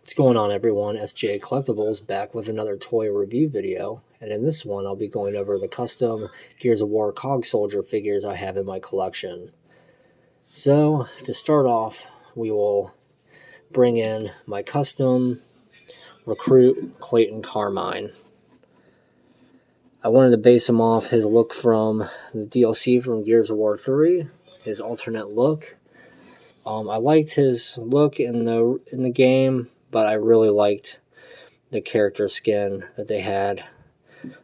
What's going on, everyone? SJ Collectibles back with another toy review video, and in this one I'll be going over the custom Gears of War Cog Soldier figures I have in my collection. So, to start off, we will bring in my custom recruit Clayton Carmine. I wanted to base him off his look from the DLC from Gears of War 3, his alternate look. I liked his look in the game, but I really liked the character skin that they had,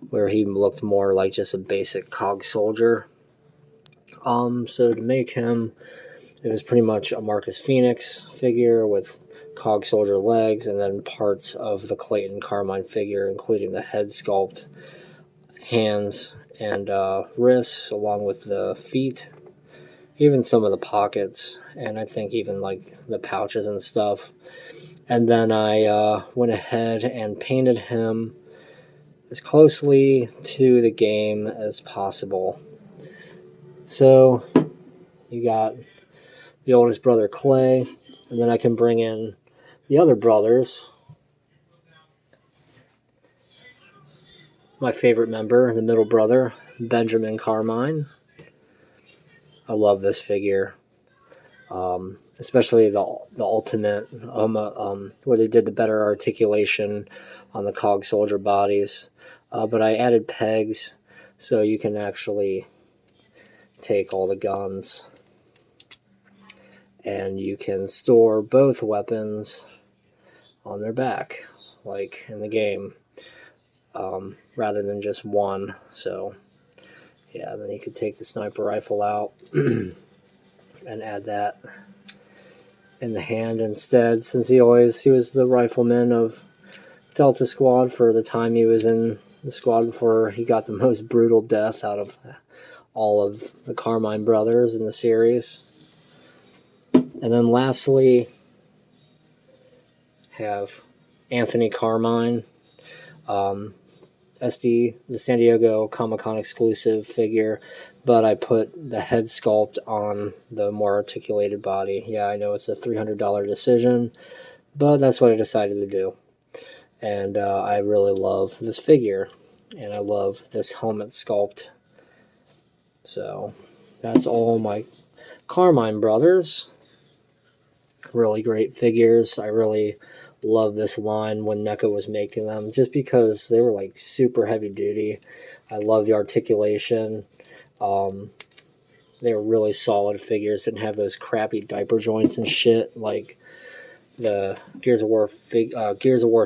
where he looked more like just a basic cog soldier. So to make him, it was pretty much a Marcus Phoenix figure with cog soldier legs, and then parts of the Clayton Carmine figure, including the head sculpt, hands, and wrists, along with the feet, even some of the pockets, and I think even like the pouches and stuff. And then I went ahead and painted him as closely to the game as possible. So you got the oldest brother, Clay, and then I can bring in the other brothers. My favorite member, the middle brother, Benjamin Carmine. I love this figure. Especially the ultimate, where they did the better articulation on the cog soldier bodies. But I added pegs so you can actually take all the guns and you can store both weapons on their back, like in the game, rather than just one. So yeah, then you could take the sniper rifle out and add that in the hand instead, since he was the rifleman of Delta Squad for the time he was in the squad before he got the most brutal death out of all of the Carmine brothers in the series. And then lastly, have Anthony Carmine, SD, the San Diego Comic-Con exclusive figure, but I put the head sculpt on the more articulated body. Yeah, I know it's a $300 decision, but that's what I decided to do. And I really love this figure, and I love this helmet sculpt. So that's all my Carmine brothers. Really great figures. I really love this line when NECA was making them, just because they were like super heavy duty. I love the articulation. They were really solid figures. Didn't have those crappy diaper joints and shit like the Gears of War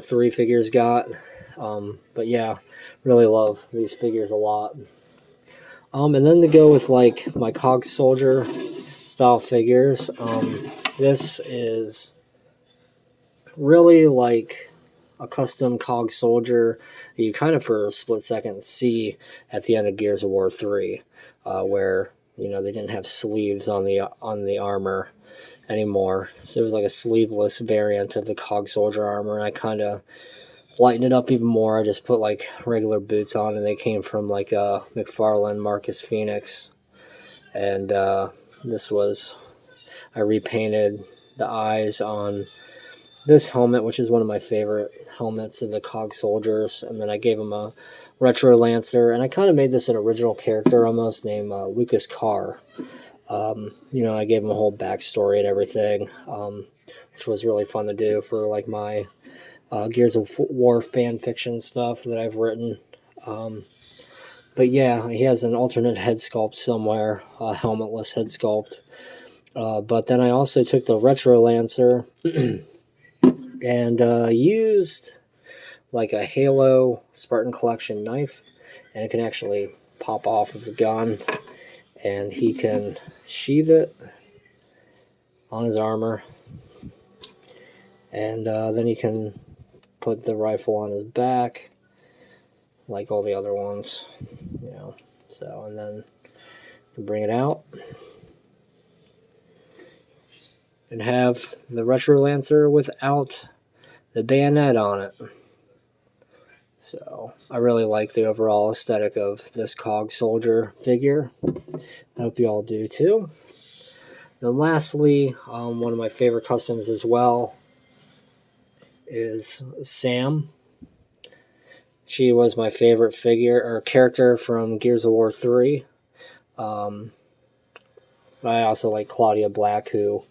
3 figures got. But yeah, really love these figures a lot. And then to go with like my Cog Soldier style figures, this is really like a custom Cog Soldier that you kind of for a split second see at the end of Gears of War 3, where they didn't have sleeves on the armor anymore. So it was like a sleeveless variant of the Cog Soldier armor, and I kind of lightened it up even more. I just put like regular boots on, and they came from like McFarlane Marcus Phoenix. And I repainted the eyes on this helmet, which is one of my favorite helmets of the Cog Soldiers, and then I gave him a Retro Lancer, and I kind of made this an original character almost, named Lucas Carr. I gave him a whole backstory and everything, which was really fun to do for like my Gears of War fan fiction stuff that I've written. But yeah, he has an alternate head sculpt somewhere, a helmetless head sculpt. But then I also took the Retro Lancer and used like a Halo Spartan Collection knife, and it can actually pop off of the gun, and he can sheath it on his armor, and then he can put the rifle on his back like all the other ones, so, and then you bring it out and have the Retro Lancer without the bayonet on it. So I really like the overall aesthetic of this Cog Soldier figure. I hope you all do too. Then lastly, one of my favorite customs as well is Sam. She was my favorite figure or character from Gears of War 3. I also like Claudia Black, who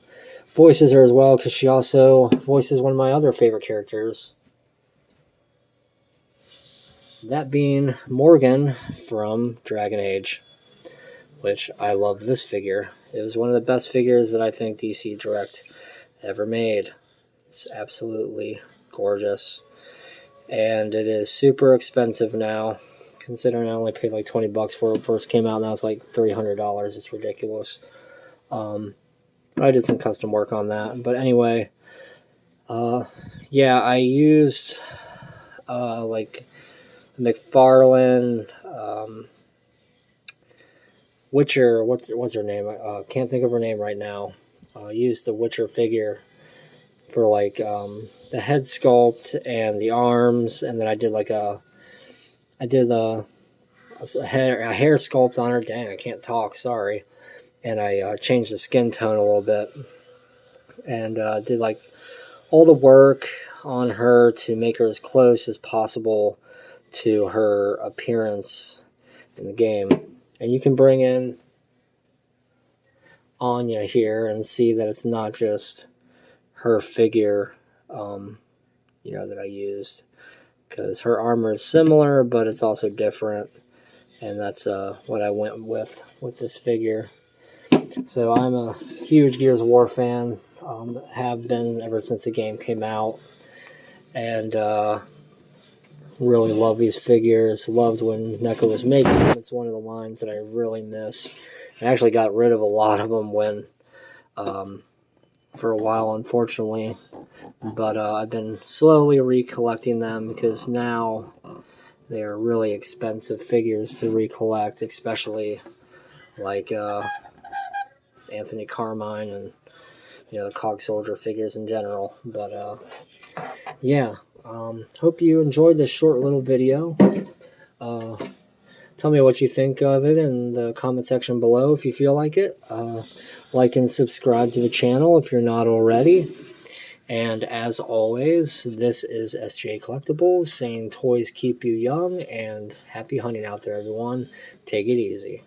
voices her as well, because she also voices one of my other favorite characters. That being Morgan from Dragon Age, which I love this figure. It was one of the best figures that I think DC Direct ever made. It's absolutely gorgeous. And it is super expensive now, considering I only paid like $20 for it when it first came out. Now it's like $300. It's ridiculous. I did some custom work on that. But anyway, yeah, I used like McFarlane, Witcher, what's her name? Can't think of her name right now. Used the Witcher figure for like the head sculpt and the arms, and then I did a hair sculpt on her. Dang, I can't talk. Sorry. And I changed the skin tone a little bit, and did like all the work on her to make her as close as possible to her appearance in the game. And you can bring in Anya here and see that it's not just her figure, that I used, because her armor is similar, but it's also different, and that's what I went with this figure. So I'm a huge Gears of War fan, have been ever since the game came out, and really love these figures. Loved when NECA was making them. It's one of the lines that I really miss. I actually got rid of a lot of them when for a while, unfortunately, but I've been slowly recollecting them, because now they're really expensive figures to recollect, especially like Anthony Carmine and the Cog Soldier figures in general. But yeah, hope you enjoyed this short little video. Tell me what you think of it in the comment section below if you feel like it. Like and subscribe to the channel if you're not already. And as always, this is SJ Collectibles saying toys keep you young, and happy hunting out there, everyone. Take it easy.